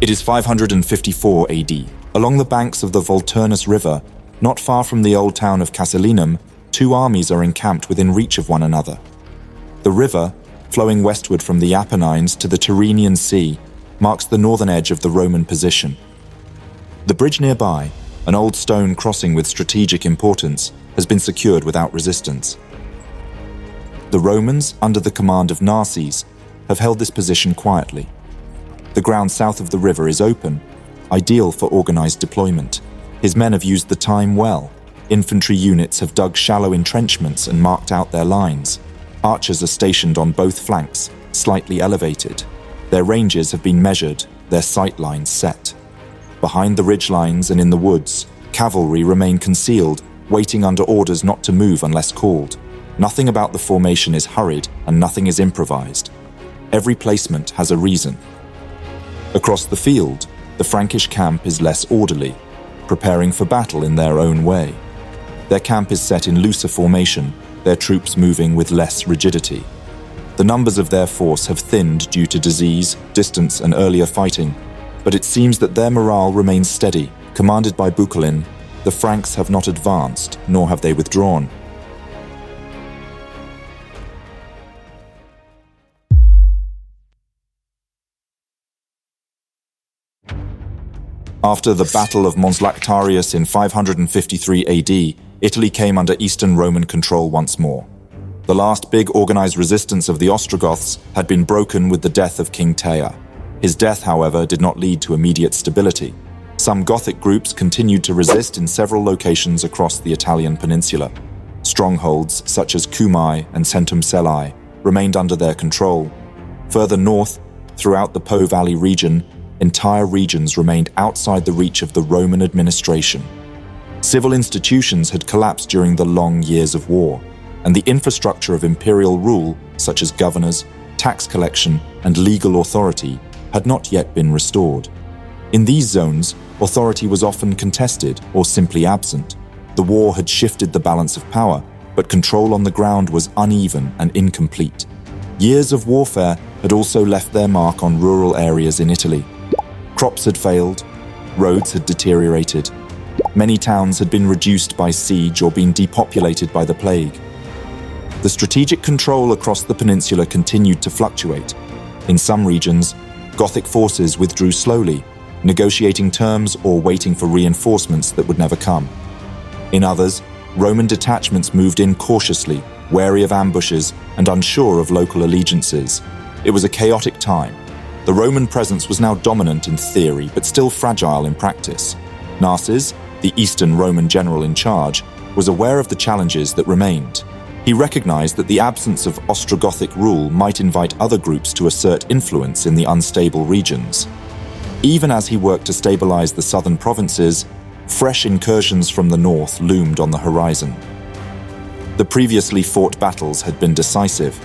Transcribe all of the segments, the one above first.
It is 554 AD. Along the banks of the Volturnus River, not far from the old town of Cassilinum, two armies are encamped within reach of one another. The river, flowing westward from the Apennines to the Tyrrhenian Sea, marks the northern edge of the Roman position. The bridge nearby, an old stone crossing with strategic importance, has been secured without resistance. The Romans, under the command of Narses, have held this position quietly. The ground south of the river is open, ideal for organized deployment. His men have used the time well. Infantry units have dug shallow entrenchments and marked out their lines. Archers are stationed on both flanks, slightly elevated. Their ranges have been measured, their sight lines set. Behind the ridgelines and in the woods, cavalry remain concealed, waiting under orders not to move unless called. Nothing about the formation is hurried and nothing is improvised. Every placement has a reason. Across the field, the Frankish camp is less orderly, preparing for battle in their own way. Their camp is set in looser formation, their troops moving with less rigidity. The numbers of their force have thinned due to disease, distance, and earlier fighting, but it seems that their morale remains steady. Commanded by Bucalin, the Franks have not advanced, nor have they withdrawn. After the Battle of Mons Lactarius in 553 AD, Italy came under Eastern Roman control once more. The last big organized resistance of the Ostrogoths had been broken with the death of King Teia. His death, however, did not lead to immediate stability. Some Gothic groups continued to resist in several locations across the Italian peninsula. Strongholds such as Cumae and Centum Cellae remained under their control. Further north, throughout the Po Valley region, entire regions remained outside the reach of the Roman administration. Civil institutions had collapsed during the long years of war, and the infrastructure of imperial rule, such as governors, tax collection, and legal authority, had not yet been restored. In these zones, authority was often contested or simply absent. The war had shifted the balance of power, but control on the ground was uneven and incomplete. Years of warfare had also left their mark on rural areas in Italy. Crops had failed, roads had deteriorated. Many towns had been reduced by siege or been depopulated by the plague. The strategic control across the peninsula continued to fluctuate. In some regions, Gothic forces withdrew slowly, negotiating terms or waiting for reinforcements that would never come. In others, Roman detachments moved in cautiously, wary of ambushes and unsure of local allegiances. It was a chaotic time. The Roman presence was now dominant in theory, but still fragile in practice. Narses, the Eastern Roman general in charge, was aware of the challenges that remained. He recognized that the absence of Ostrogothic rule might invite other groups to assert influence in the unstable regions. Even as he worked to stabilize the southern provinces, fresh incursions from the north loomed on the horizon. The previously fought battles had been decisive,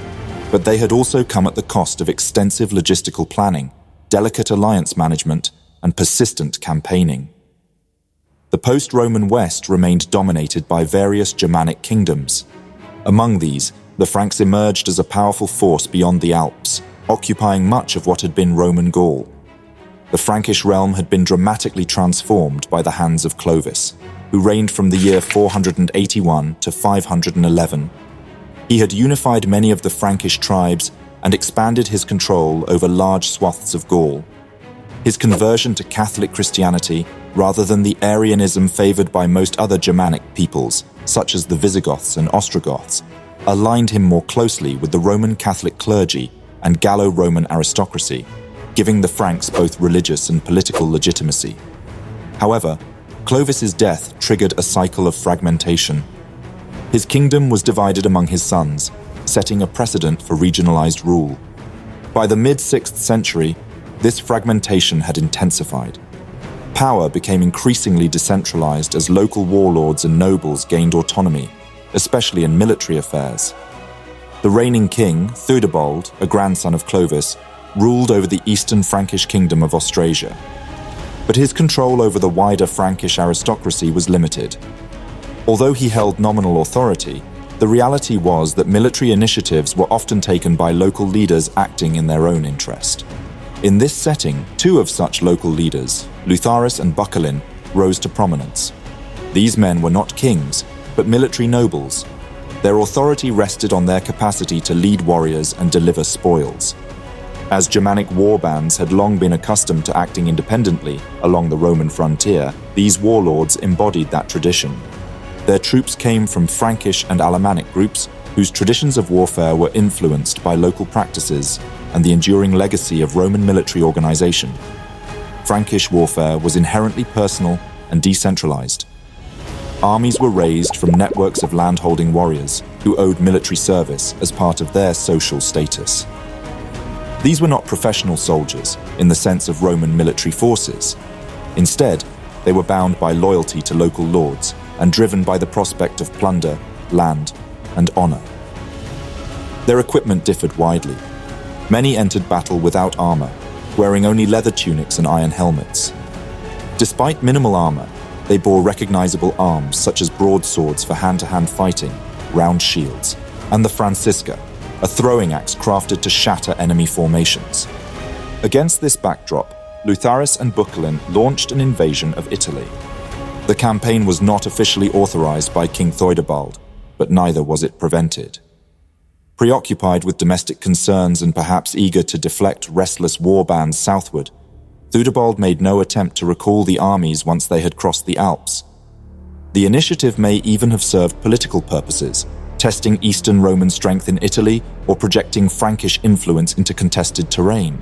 but they had also come at the cost of extensive logistical planning, delicate alliance management, and persistent campaigning. The post-Roman West remained dominated by various Germanic kingdoms. Among these, the Franks emerged as a powerful force beyond the Alps, occupying much of what had been Roman Gaul. The Frankish realm had been dramatically transformed by the hands of Clovis, who reigned from the year 481 to 511. He had unified many of the Frankish tribes and expanded his control over large swaths of Gaul. His conversion to Catholic Christianity, rather than the Arianism favored by most other Germanic peoples, such as the Visigoths and Ostrogoths, aligned him more closely with the Roman Catholic clergy and Gallo-Roman aristocracy, giving the Franks both religious and political legitimacy. However, Clovis's death triggered a cycle of fragmentation. His kingdom was divided among his sons, setting a precedent for regionalized rule. By the mid-6th century, this fragmentation had intensified. Power became increasingly decentralized as local warlords and nobles gained autonomy, especially in military affairs. The reigning king, Theudebald, a grandson of Clovis, ruled over the eastern Frankish kingdom of Austrasia. But his control over the wider Frankish aristocracy was limited. Although he held nominal authority, the reality was that military initiatives were often taken by local leaders acting in their own interest. In this setting, two of such local leaders, Lutharis and Buckalin, rose to prominence. These men were not kings, but military nobles. Their authority rested on their capacity to lead warriors and deliver spoils. As Germanic war bands had long been accustomed to acting independently along the Roman frontier, these warlords embodied that tradition. Their troops came from Frankish and Alemannic groups whose traditions of warfare were influenced by local practices and the enduring legacy of Roman military organization. Frankish warfare was inherently personal and decentralized. Armies were raised from networks of landholding warriors who owed military service as part of their social status. These were not professional soldiers in the sense of Roman military forces. Instead, they were bound by loyalty to local lords and driven by the prospect of plunder, land, and honor. Their equipment differed widely. Many entered battle without armor, wearing only leather tunics and iron helmets. Despite minimal armor, they bore recognizable arms such as broadswords for hand-to-hand fighting, round shields, and the Francisca, a throwing axe crafted to shatter enemy formations. Against this backdrop, Lutharis and Buckalin launched an invasion of Italy. The campaign was not officially authorized by King Theudebald, but neither was it prevented. Preoccupied with domestic concerns and perhaps eager to deflect restless war bands southward, Theudebald made no attempt to recall the armies once they had crossed the Alps. The initiative may even have served political purposes, testing Eastern Roman strength in Italy or projecting Frankish influence into contested terrain.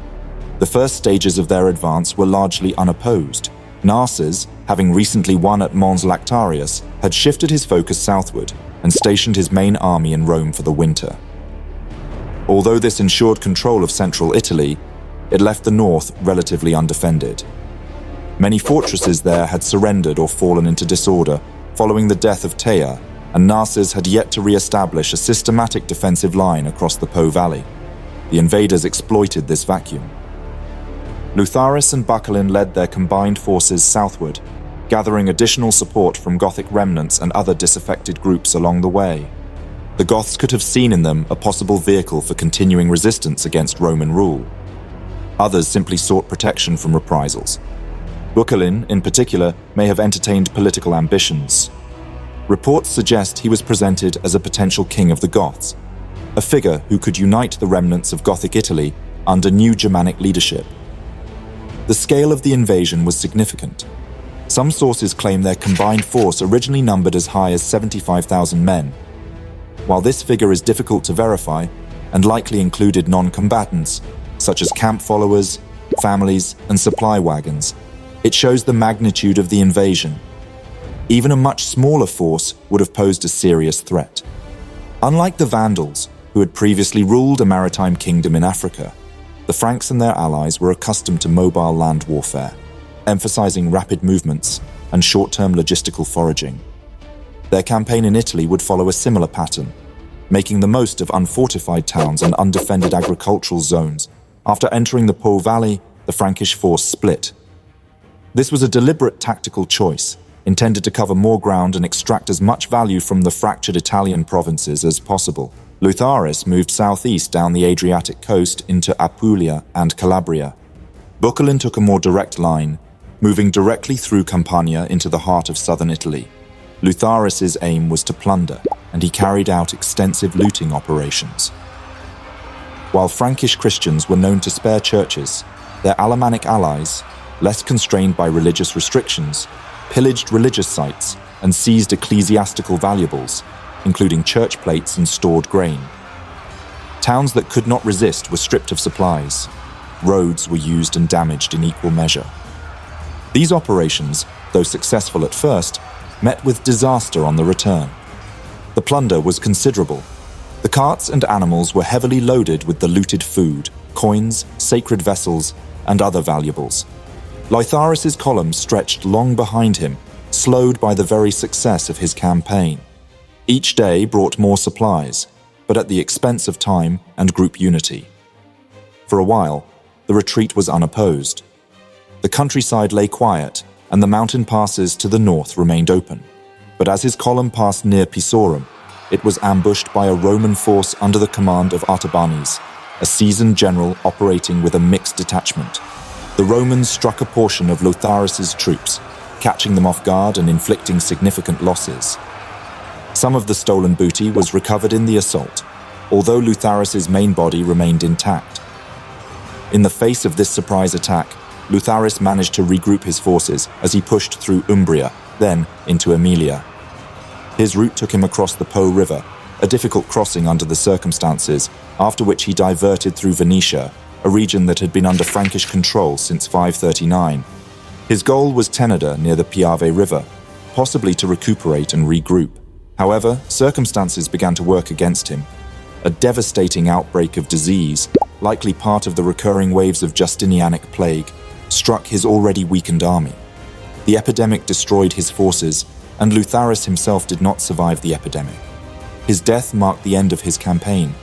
The first stages of their advance were largely unopposed. Narses, having recently won at Mons Lactarius, had shifted his focus southward and stationed his main army in Rome for the winter. Although this ensured control of central Italy, it left the north relatively undefended. Many fortresses there had surrendered or fallen into disorder following the death of Teia, and Narses had yet to re-establish a systematic defensive line across the Po Valley. The invaders exploited this vacuum. Lutharis and Buckalin led their combined forces southward, gathering additional support from Gothic remnants and other disaffected groups along the way. The Goths could have seen in them a possible vehicle for continuing resistance against Roman rule. Others simply sought protection from reprisals. Buckalin, in particular, may have entertained political ambitions. Reports suggest he was presented as a potential king of the Goths, a figure who could unite the remnants of Gothic Italy under new Germanic leadership. The scale of the invasion was significant. Some sources claim their combined force originally numbered as high as 75,000 men. While this figure is difficult to verify and likely included non-combatants, such as camp followers, families, and supply wagons, it shows the magnitude of the invasion. Even a much smaller force would have posed a serious threat. Unlike the Vandals, who had previously ruled a maritime kingdom in Africa, the Franks and their allies were accustomed to mobile land warfare, emphasizing rapid movements and short-term logistical foraging. Their campaign in Italy would follow a similar pattern, making the most of unfortified towns and undefended agricultural zones. After entering the Po Valley, the Frankish force split. This was a deliberate tactical choice, intended to cover more ground and extract as much value from the fractured Italian provinces as possible. Lutharis moved southeast down the Adriatic coast into Apulia and Calabria. Buckalin took a more direct line, moving directly through Campania into the heart of southern Italy. Lutharis's aim was to plunder, and he carried out extensive looting operations. While Frankish Christians were known to spare churches, their Alemannic allies, less constrained by religious restrictions, pillaged religious sites and seized ecclesiastical valuables, including church plates and stored grain. Towns that could not resist were stripped of supplies. Roads were used and damaged in equal measure. These operations, though successful at first, met with disaster on the return. The plunder was considerable. The carts and animals were heavily loaded with the looted food, coins, sacred vessels, and other valuables. Lutharis's column stretched long behind him, slowed by the very success of his campaign. Each day brought more supplies, but at the expense of time and group unity. For a while, the retreat was unopposed. The countryside lay quiet, and the mountain passes to the north remained open. But as his column passed near Pisorum, it was ambushed by a Roman force under the command of Artabanes, a seasoned general operating with a mixed detachment. The Romans struck a portion of Lotharis's troops, catching them off guard and inflicting significant losses. Some of the stolen booty was recovered in the assault, although Lotharis's main body remained intact. In the face of this surprise attack, Lotharis managed to regroup his forces as he pushed through Umbria, then into Emilia. His route took him across the Po River, a difficult crossing under the circumstances, after which he diverted through Venetia, a region that had been under Frankish control since 539. His goal was Teneda near the Piave River, possibly to recuperate and regroup. However, circumstances began to work against him. A devastating outbreak of disease, likely part of the recurring waves of Justinianic plague, struck his already weakened army. The epidemic destroyed his forces, and Lotharis himself did not survive the epidemic. His death marked the end of his campaign.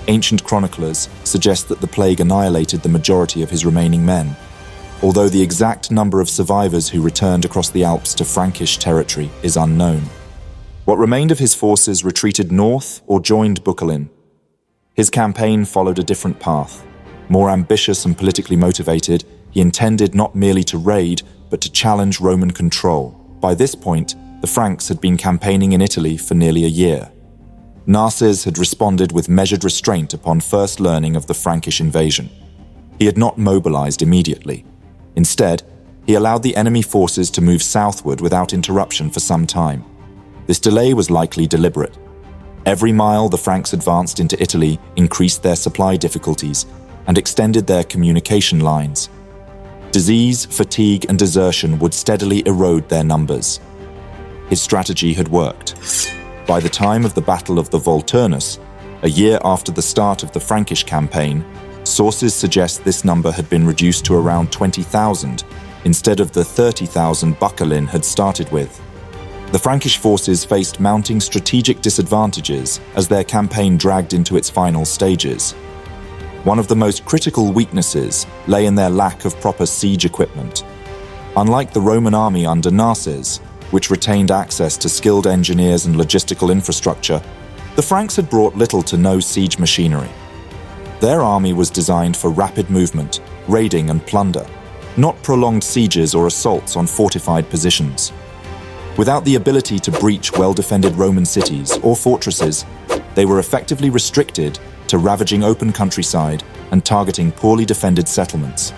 Ancient chroniclers suggest that the plague annihilated the majority of his remaining men, although the exact number of survivors who returned across the Alps to Frankish territory is unknown. What remained of his forces retreated north or joined Bucalin. His campaign followed a different path. More ambitious and politically motivated, he intended not merely to raid, but to challenge Roman control. By this point, the Franks had been campaigning in Italy for nearly a year. Narses had responded with measured restraint upon first learning of the Frankish invasion. He had not mobilized immediately. Instead, he allowed the enemy forces to move southward without interruption for some time. This delay was likely deliberate. Every mile the Franks advanced into Italy increased their supply difficulties and extended their communication lines. Disease, fatigue, and desertion would steadily erode their numbers. His strategy had worked. By the time of the Battle of the Volturnus, a year after the start of the Frankish campaign, sources suggest this number had been reduced to around 20,000 instead of the 30,000 Bucalin had started with. The Frankish forces faced mounting strategic disadvantages as their campaign dragged into its final stages. One of the most critical weaknesses lay in their lack of proper siege equipment. Unlike the Roman army under Narses, which retained access to skilled engineers and logistical infrastructure, the Franks had brought little to no siege machinery. Their army was designed for rapid movement, raiding and plunder, not prolonged sieges or assaults on fortified positions. Without the ability to breach well-defended Roman cities or fortresses, they were effectively restricted to ravaging open countryside and targeting poorly defended settlements.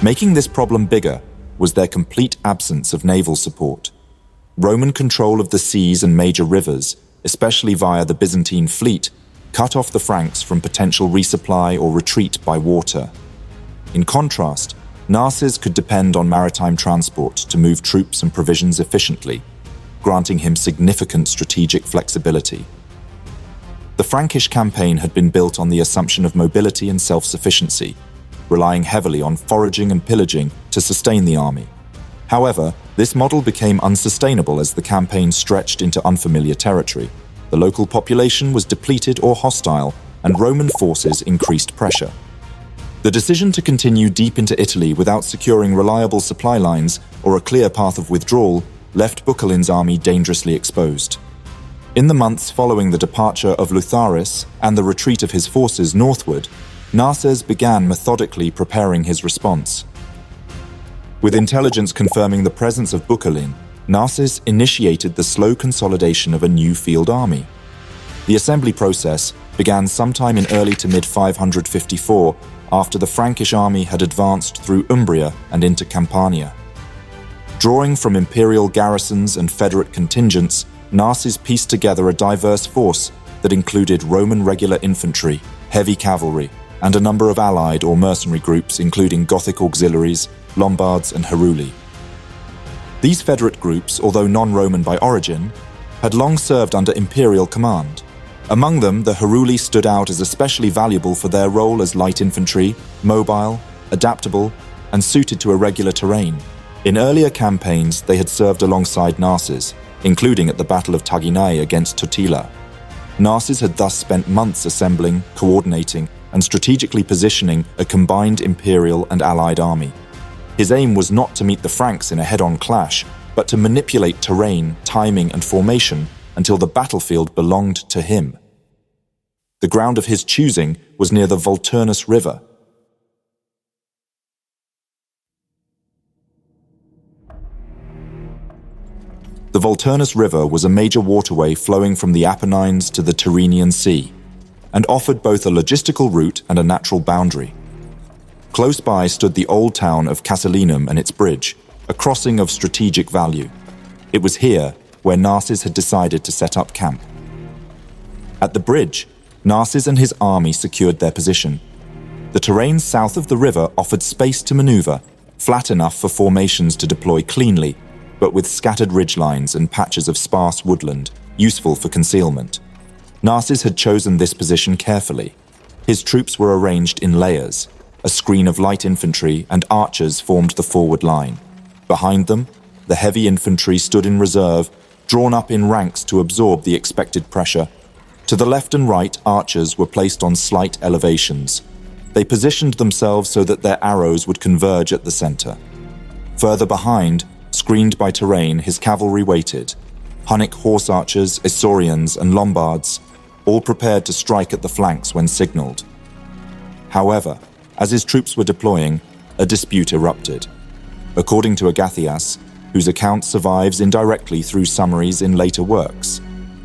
Making this problem bigger was their complete absence of naval support. Roman control of the seas and major rivers, especially via the Byzantine fleet, cut off the Franks from potential resupply or retreat by water. In contrast, Narses could depend on maritime transport to move troops and provisions efficiently, granting him significant strategic flexibility. The Frankish campaign had been built on the assumption of mobility and self-sufficiency, relying heavily on foraging and pillaging to sustain the army. However, this model became unsustainable as the campaign stretched into unfamiliar territory. The local population was depleted or hostile, and Roman forces increased pressure. The decision to continue deep into Italy without securing reliable supply lines or a clear path of withdrawal left Bucalin's army dangerously exposed. In the months following the departure of Lotharis and the retreat of his forces northward, Narses began methodically preparing his response. With intelligence confirming the presence of Bucalin, Narses initiated the slow consolidation of a new field army. The assembly process began sometime in early to mid-554 after the Frankish army had advanced through Umbria and into Campania. Drawing from imperial garrisons and federate contingents, Narses pieced together a diverse force that included Roman regular infantry, heavy cavalry, and a number of allied or mercenary groups including Gothic auxiliaries, Lombards, and Heruli. These federate groups, although non-Roman by origin, had long served under imperial command. Among them, the Heruli stood out as especially valuable for their role as light infantry, mobile, adaptable, and suited to irregular terrain. In earlier campaigns, they had served alongside Narses, including at the Battle of Taginae against Totila. Narses had thus spent months assembling, coordinating, and strategically positioning a combined imperial and allied army. His aim was not to meet the Franks in a head-on clash, but to manipulate terrain, timing, and formation until the battlefield belonged to him. The ground of his choosing was near the Volturnus River. The Volturnus River was a major waterway flowing from the Apennines to the Tyrrhenian Sea, and offered both a logistical route and a natural boundary. Close by stood the old town of Casilinum and its bridge, a crossing of strategic value. It was here where Narses had decided to set up camp. At the bridge, Narses and his army secured their position. The terrain south of the river offered space to maneuver, flat enough for formations to deploy cleanly, but with scattered ridgelines and patches of sparse woodland, useful for concealment. Narses had chosen this position carefully. His troops were arranged in layers. A screen of light infantry and archers formed the forward line. Behind them, the heavy infantry stood in reserve, drawn up in ranks to absorb the expected pressure. To the left and right, archers were placed on slight elevations. They positioned themselves so that their arrows would converge at the center. Further behind, screened by terrain, his cavalry waited. Hunnic horse archers, Isaurians, and Lombards, all prepared to strike at the flanks when signaled. However, as his troops were deploying, a dispute erupted. According to Agathias, whose account survives indirectly through summaries in later works,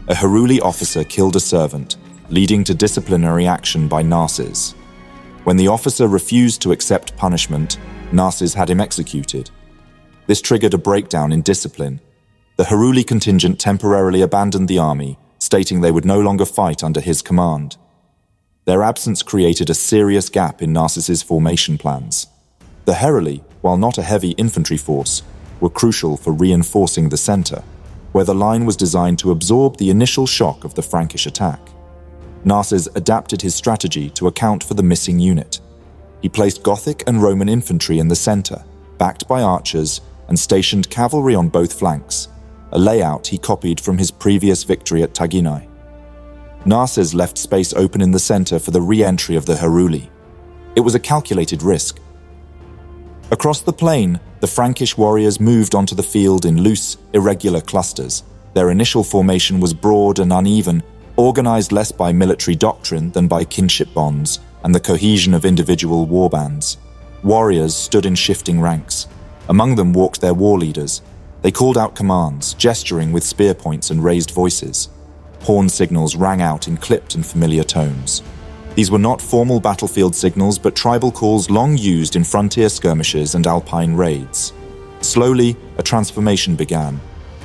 a Heruli officer killed a servant, leading to disciplinary action by Narses. When the officer refused to accept punishment, Narses had him executed. This triggered a breakdown in discipline. The Heruli contingent temporarily abandoned the army, stating they would no longer fight under his command. Their absence created a serious gap in Narses's formation plans. The Heruli, while not a heavy infantry force, were crucial for reinforcing the center, where the line was designed to absorb the initial shock of the Frankish attack. Narses adapted his strategy to account for the missing unit. He placed Gothic and Roman infantry in the center, backed by archers, and stationed cavalry on both flanks, a layout he copied from his previous victory at Taginai. Narses left space open in the center for the re-entry of the Heruli. It was a calculated risk. Across the plain, the Frankish warriors moved onto the field in loose, irregular clusters. Their initial formation was broad and uneven, organized less by military doctrine than by kinship bonds and the cohesion of individual warbands. Warriors stood in shifting ranks. Among them walked their war leaders. They called out commands, gesturing with spear points and raised voices. Horn signals rang out in clipped and familiar tones. These were not formal battlefield signals, but tribal calls long used in frontier skirmishes and alpine raids. Slowly, a transformation began.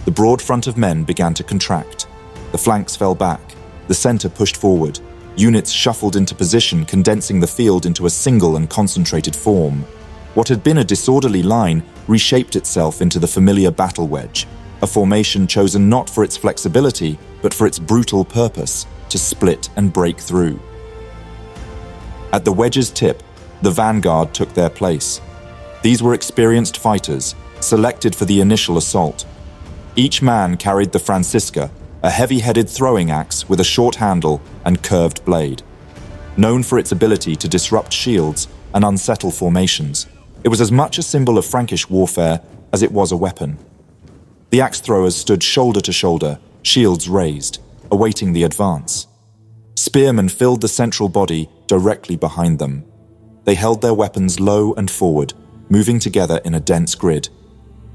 The broad front of men began to contract. The flanks fell back. The center pushed forward. Units shuffled into position, condensing the field into a single and concentrated form. What had been a disorderly line reshaped itself into the familiar battle wedge, a formation chosen not for its flexibility, but for its brutal purpose, to split and break through. At the wedge's tip, the vanguard took their place. These were experienced fighters, selected for the initial assault. Each man carried the Francisca, a heavy-headed throwing axe with a short handle and curved blade. Known for its ability to disrupt shields and unsettle formations, it was as much a symbol of Frankish warfare as it was a weapon. The axe throwers stood shoulder to shoulder, shields raised, awaiting the advance. Spearmen filled the central body directly behind them. They held their weapons low and forward, moving together in a dense grid.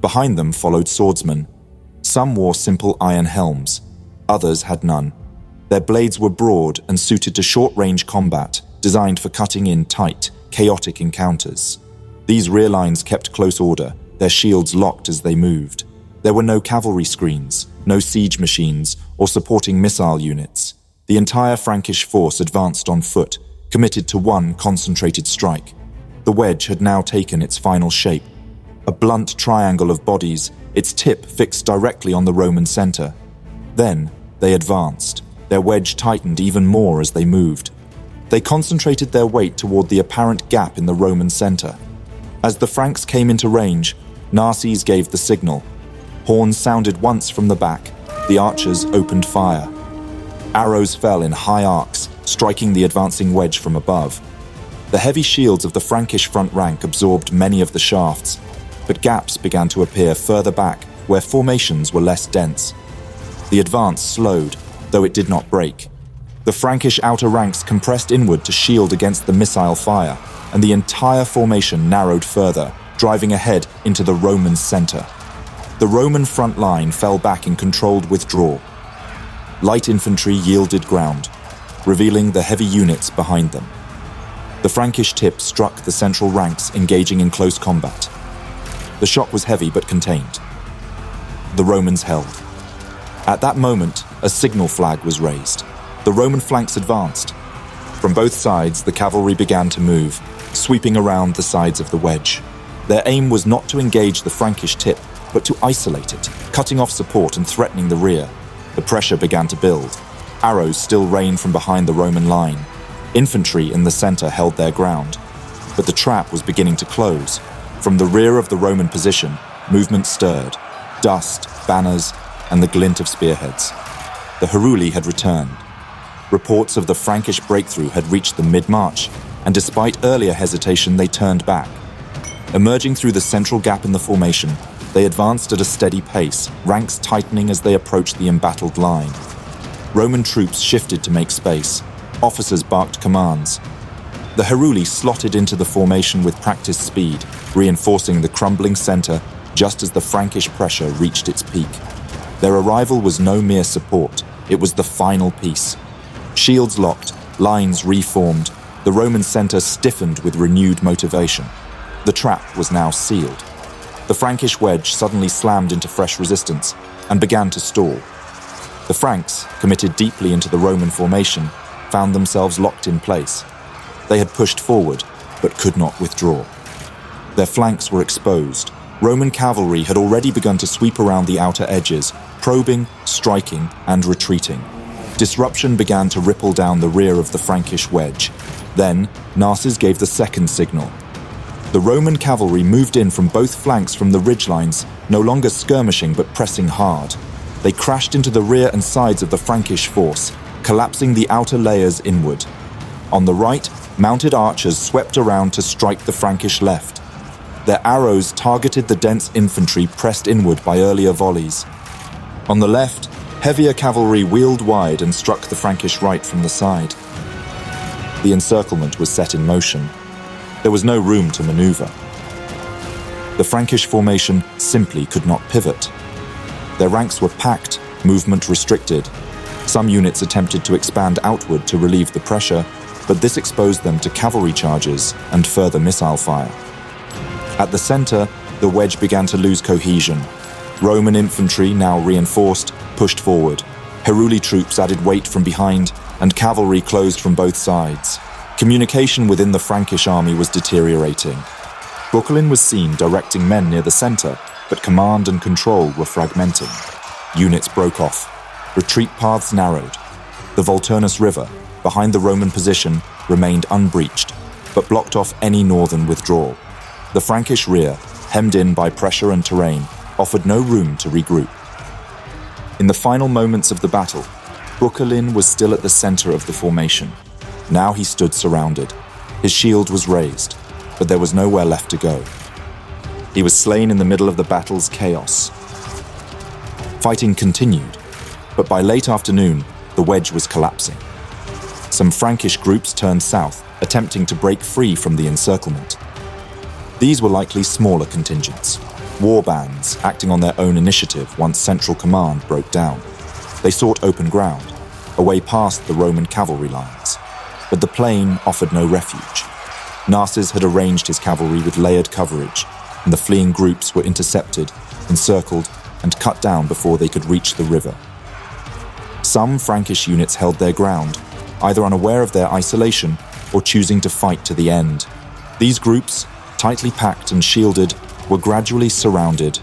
Behind them followed swordsmen. Some wore simple iron helms, others had none. Their blades were broad and suited to short-range combat, designed for cutting in tight, chaotic encounters. These rear lines kept close order, their shields locked as they moved. There were no cavalry screens, no siege machines, or supporting missile units. The entire Frankish force advanced on foot, committed to one concentrated strike. The wedge had now taken its final shape. A blunt triangle of bodies, its tip fixed directly on the Roman center. Then, they advanced. Their wedge tightened even more as they moved. They concentrated their weight toward the apparent gap in the Roman center. As the Franks came into range, Narses gave the signal. Horns sounded once from the back. The archers opened fire. Arrows fell in high arcs, striking the advancing wedge from above. The heavy shields of the Frankish front rank absorbed many of the shafts, but gaps began to appear further back where formations were less dense. The advance slowed, though it did not break. The Frankish outer ranks compressed inward to shield against the missile fire, and the entire formation narrowed further, driving ahead into the Roman center. The Roman front line fell back in controlled withdrawal. Light infantry yielded ground, revealing the heavy units behind them. The Frankish tip struck the central ranks, engaging in close combat. The shock was heavy but contained. The Romans held. At that moment, a signal flag was raised. The Roman flanks advanced. From both sides, the cavalry began to move, sweeping around the sides of the wedge. Their aim was not to engage the Frankish tip, but to isolate it, cutting off support and threatening the rear. The pressure began to build. Arrows still rained from behind the Roman line. Infantry in the center held their ground. But the trap was beginning to close. From the rear of the Roman position, movement stirred. Dust, banners, and the glint of spearheads. The Heruli had returned. Reports of the Frankish breakthrough had reached them mid-March, and despite earlier hesitation, they turned back. Emerging through the central gap in the formation, they advanced at a steady pace, ranks tightening as they approached the embattled line. Roman troops shifted to make space. Officers barked commands. The Heruli slotted into the formation with practiced speed, reinforcing the crumbling center just as the Frankish pressure reached its peak. Their arrival was no mere support, it was the final piece. Shields locked, lines reformed, the Roman center stiffened with renewed motivation. The trap was now sealed. The Frankish wedge suddenly slammed into fresh resistance and began to stall. The Franks, committed deeply into the Roman formation, found themselves locked in place. They had pushed forward, but could not withdraw. Their flanks were exposed. Roman cavalry had already begun to sweep around the outer edges, probing, striking, and retreating. Disruption began to ripple down the rear of the Frankish wedge. Then, Narses gave the second signal. The Roman cavalry moved in from both flanks from the ridgelines, no longer skirmishing but pressing hard. They crashed into the rear and sides of the Frankish force, collapsing the outer layers inward. On the right, mounted archers swept around to strike the Frankish left. Their arrows targeted the dense infantry pressed inward by earlier volleys. On the left, heavier cavalry wheeled wide and struck the Frankish right from the side. The encirclement was set in motion. There was no room to maneuver. The Frankish formation simply could not pivot. Their ranks were packed, movement restricted. Some units attempted to expand outward to relieve the pressure, but this exposed them to cavalry charges and further missile fire. At the center, the wedge began to lose cohesion. Roman infantry, now reinforced, pushed forward. Heruli troops added weight from behind, and cavalry closed from both sides. Communication within the Frankish army was deteriorating. Bucalin was seen directing men near the center, but command and control were fragmenting. Units broke off. Retreat paths narrowed. The Volturnus River, behind the Roman position, remained unbreached, but blocked off any northern withdrawal. The Frankish rear, hemmed in by pressure and terrain, offered no room to regroup. In the final moments of the battle, Bucalin was still at the center of the formation. Now he stood surrounded. His shield was raised, but there was nowhere left to go. He was slain in the middle of the battle's chaos. Fighting continued, but by late afternoon, the wedge was collapsing. Some Frankish groups turned south, attempting to break free from the encirclement. These were likely smaller contingents, war bands acting on their own initiative once central command broke down. They sought open ground, a way past the Roman cavalry lines. But the plain offered no refuge. Narses had arranged his cavalry with layered coverage, and the fleeing groups were intercepted, encircled, and cut down before they could reach the river. Some Frankish units held their ground, either unaware of their isolation or choosing to fight to the end. These groups, tightly packed and shielded, were gradually surrounded.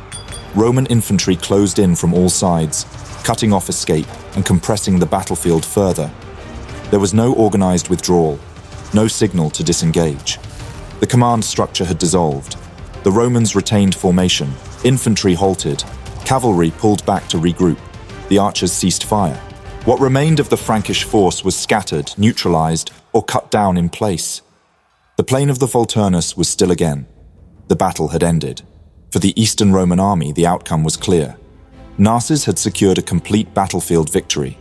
Roman infantry closed in from all sides, cutting off escape and compressing the battlefield further. There was no organized withdrawal, no signal to disengage. The command structure had dissolved. The Romans retained formation, infantry halted, cavalry pulled back to regroup. The archers ceased fire. What remained of the Frankish force was scattered, neutralized, or cut down in place. The plain of the Volturnus was still again. The battle had ended. For the Eastern Roman army, the outcome was clear. Narses had secured a complete battlefield victory.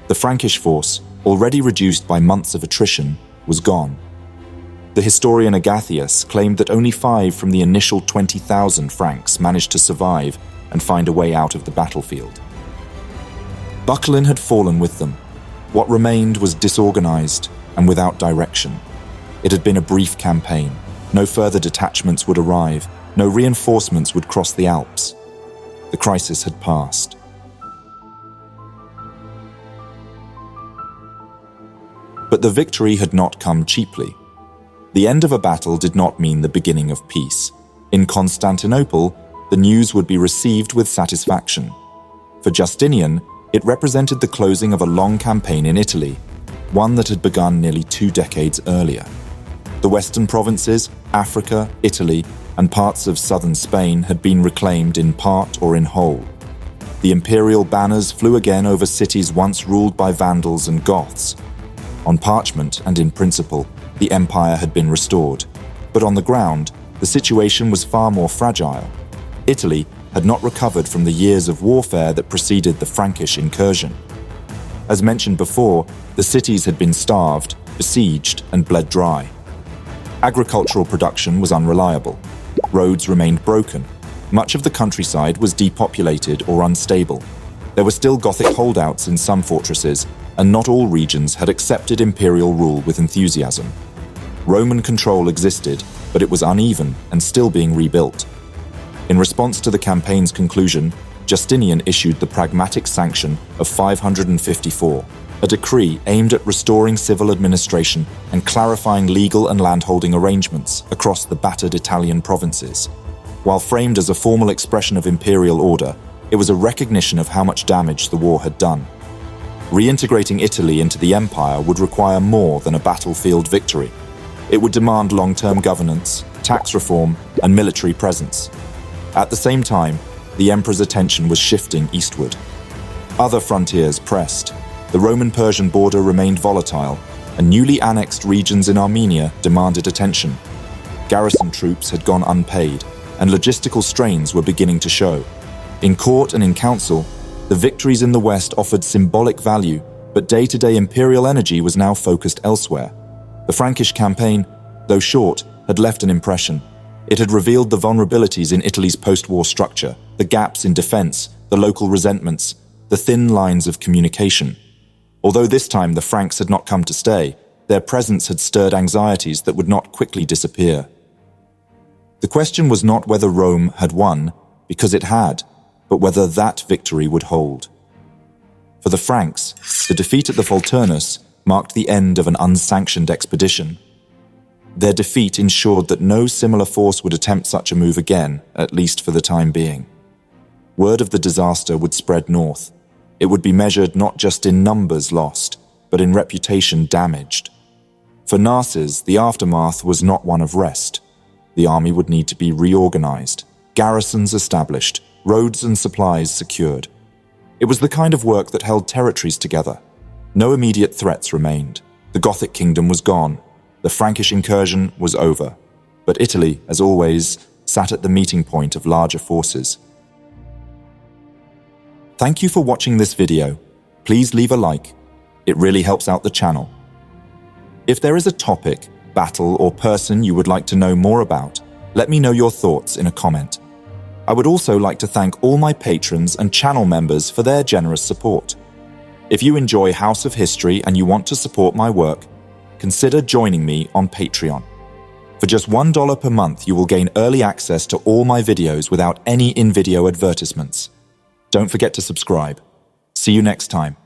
The Frankish force, already reduced by months of attrition, was gone. The historian Agathias claimed that only 5 from the initial 20,000 Franks managed to survive and find a way out of the battlefield. Bucklin had fallen with them. What remained was disorganized and without direction. It had been a brief campaign. No further detachments would arrive. No reinforcements would cross the Alps. The crisis had passed. But the victory had not come cheaply. The end of a battle did not mean the beginning of peace. In Constantinople, the news would be received with satisfaction. For Justinian, it represented the closing of a long campaign in Italy, one that had begun nearly 2 decades earlier. The western provinces, Africa, Italy, and parts of southern Spain had been reclaimed in part or in whole. The imperial banners flew again over cities once ruled by Vandals and Goths. On parchment and in principle, the empire had been restored. But on the ground, the situation was far more fragile. Italy had not recovered from the years of warfare that preceded the Frankish incursion. As mentioned before, the cities had been starved, besieged, and bled dry. Agricultural production was unreliable. Roads remained broken. Much of the countryside was depopulated or unstable. There were still Gothic holdouts in some fortresses, and not all regions had accepted imperial rule with enthusiasm. Roman control existed, but it was uneven and still being rebuilt. In response to the campaign's conclusion, Justinian issued the Pragmatic Sanction of 554, a decree aimed at restoring civil administration and clarifying legal and landholding arrangements across the battered Italian provinces. While framed as a formal expression of imperial order, it was a recognition of how much damage the war had done. Reintegrating Italy into the empire would require more than a battlefield victory. It would demand long-term governance, tax reform, and military presence. At the same time, the emperor's attention was shifting eastward. Other frontiers pressed. The Roman-Persian border remained volatile, and newly annexed regions in Armenia demanded attention. Garrison troops had gone unpaid, and logistical strains were beginning to show. In court and in council, the victories in the West offered symbolic value, but day-to-day imperial energy was now focused elsewhere. The Frankish campaign, though short, had left an impression. It had revealed the vulnerabilities in Italy's post-war structure, the gaps in defense, the local resentments, the thin lines of communication. Although this time the Franks had not come to stay, their presence had stirred anxieties that would not quickly disappear. The question was not whether Rome had won, because it had, but whether that victory would hold. For the Franks, the defeat at the Volturnus marked the end of an unsanctioned expedition. Their defeat ensured that no similar force would attempt such a move again, at least for the time being. Word of the disaster would spread north. It would be measured not just in numbers lost, but in reputation damaged. For Narses, the aftermath was not one of rest. The army would need to be reorganized, garrisons established, roads and supplies secured. It was the kind of work that held territories together. No immediate threats remained. The Gothic kingdom was gone. The Frankish incursion was over. But Italy, as always, sat at the meeting point of larger forces. Thank you for watching this video. Please leave a like. It really helps out the channel. If there is a topic, battle, or person you would like to know more about, let me know your thoughts in a comment. I would also like to thank all my patrons and channel members for their generous support. If you enjoy House of History and you want to support my work, consider joining me on Patreon. For just $1 per month, you will gain early access to all my videos without any in-video advertisements. Don't forget to subscribe. See you next time.